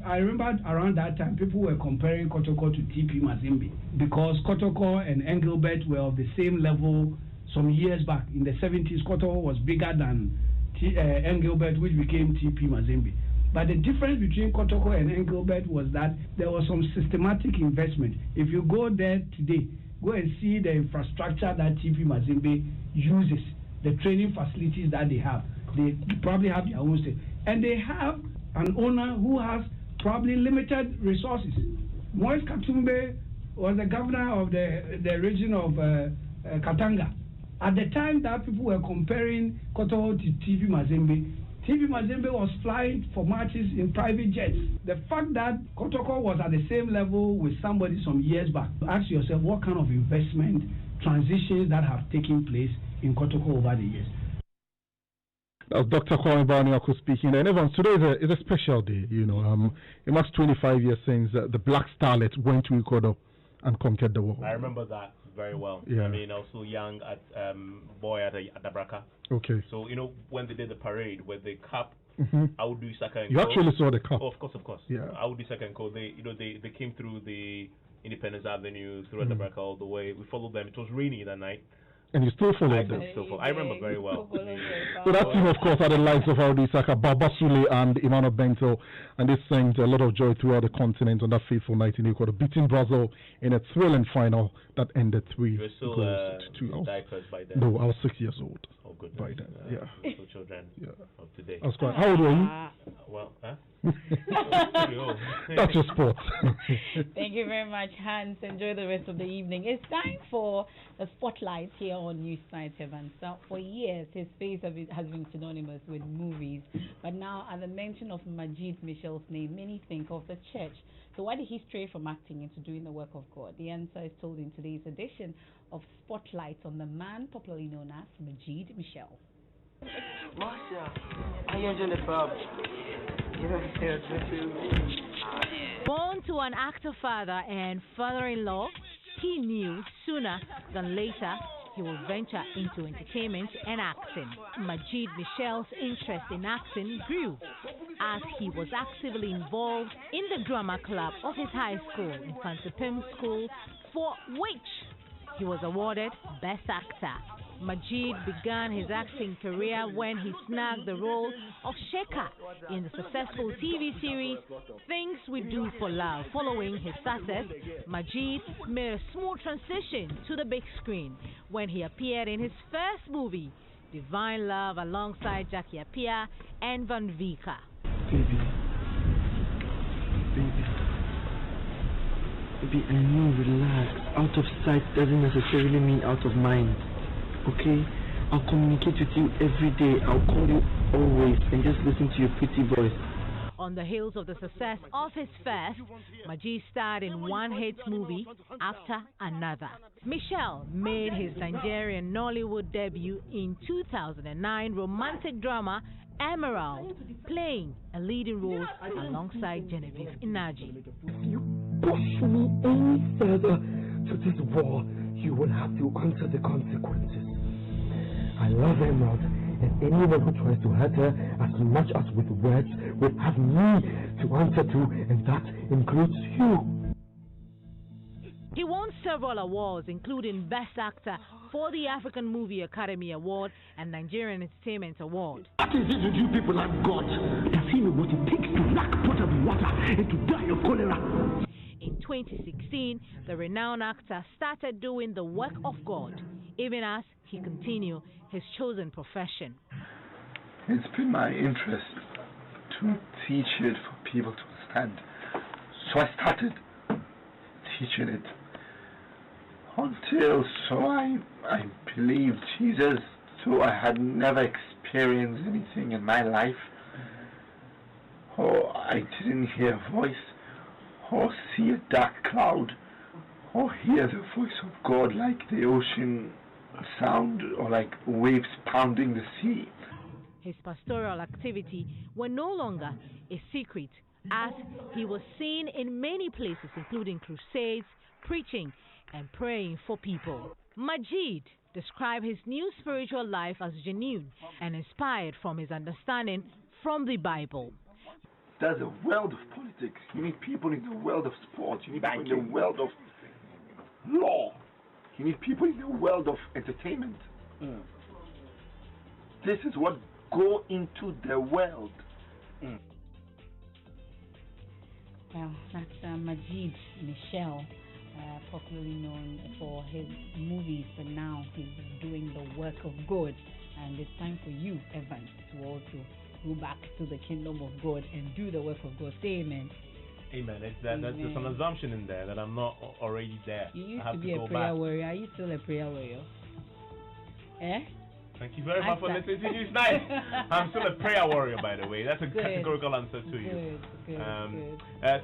I remember around that time people were comparing Kotoko to TP Mazembe because Kotoko and Engelbert were of the same level some years back. In the 70s, Kotoko was bigger than Engelbert, which became TP Mazembe. But the difference between Kotoko and Engelbert was that there was some systematic investment. If you go there today, go and see the infrastructure that TP Mazembe uses, the training facilities that they have. They probably have their own state. And they have an owner who has probably limited resources. Moise Katumbe was the governor of the region of Katanga. At the time that people were comparing Kotoko to TP Mazembe was flying for matches in private jets. The fact that Kotoko was at the same level with somebody some years back, ask yourself what kind of investment transitions that have taken place in Kotoko over the years. That's Dr. Kwame Boniako speaking. And Evans, today is a special day. You know, it marks 25 years since the Black Starlet went to Ikodo and conquered the world. I remember that very well. Yeah. I mean, I was so young at Dabraka. Okay. So, you know, when they did the parade with the cup, I would do Saka and You actually saw the cup. Oh, of course. Yeah. I would do Saka and Co. They came through the Independence Avenue, through Dabraka all the way. We followed them. It was rainy that night. And you still followed them. I remember very well. So that team, of course, are the likes of Audi Saka, Baba Sule, and Emmanuel Bento, and they sent a lot of joy throughout the continent on that fateful night in Ecuador, beating Brazil in a thrilling final that ended 3 goals to 2. Diapers by then? No, I was 6 years old. Oh, goodness. By then, yeah. So children of today. I was quite. How old were you? Well, That's your sport. Thank you very much, Hans. Enjoy the rest of the evening. It's time for the spotlight here on News Night Evans. So for years, his face has been synonymous with movies. But now, at the mention of Majid Michel's name, many think of the church. So why did he stray from acting into doing the work of God? The answer is told in today's edition of Spotlight on the man popularly known as Majid Michel. Marcia, are you enjoying the pub? Born to an actor father and father-in-law, he knew sooner than later he would venture into entertainment and acting. Majid Michel's interest in acting grew as he was actively involved in the drama club of his high school, Infante Pim School, for which he was awarded Best Actor. Majid began his acting career when he snagged the role of Sheka in the successful TV series Things We Do for Love. Following his success, Majid made a smooth transition to the big screen when he appeared in his first movie, Divine Love, alongside Jackie Appiah and Van Vika. Baby, I know, relax. Out of sight doesn't necessarily mean out of mind. Okay? I'll communicate with you every day. I'll call you always and just listen to your pretty voice. On the heels of the success of his first, Majid starred in one hit movie after another. Michel made his Nigerian Nollywood debut in 2009 romantic drama Emerald, playing a leading role alongside Genevieve Inaji. If you push me any further to this war, you will have to answer the consequences. I love Emerald, and anyone who tries to hurt her as much as with words will have me to answer to, and that includes you. He won several awards, including Best Actor for the African Movie Academy Award and Nigerian Entertainment Award. What is it with you people like God? Does he know what it takes to lack potable water and to die of cholera? In 2016, the renowned actor started doing the work of God, even as he continued his chosen profession. It's been my interest to teach it for people to understand. So I started teaching it until I believed Jesus. So I had never experienced anything in my life. Or I didn't hear a voice, or see a dark cloud, or hear the voice of God like the ocean sound, or like waves pounding the sea. His pastoral activity were no longer a secret, as he was seen in many places, including crusades, preaching, and praying for people. Majid described his new spiritual life as genuine and inspired from his understanding from the Bible. There's a world of politics. You need people in the world of sport. You need people in the world of law. You need people in the world of entertainment. This is what go into the world. Well, that's Majid Michel, popularly known for his movies, but now he's doing the work of God. And it's time for you, Evans, to also go back to the kingdom of God and do the work of God. Say amen. Amen. There's an assumption in there that I'm not already there. You used I have to be a prayer warrior. Are you still a prayer warrior? Eh? Thank you very much for listening to you. It's nice. I'm still a prayer warrior, by the way. That's a categorical answer to you. Good.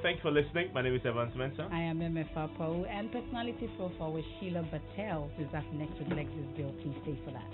Thank you for listening. My name is Evans Mensah. I am Emefa Apawu, and personality profile with Sheila Battelle is up next with Lexis Bill. Please stay for that.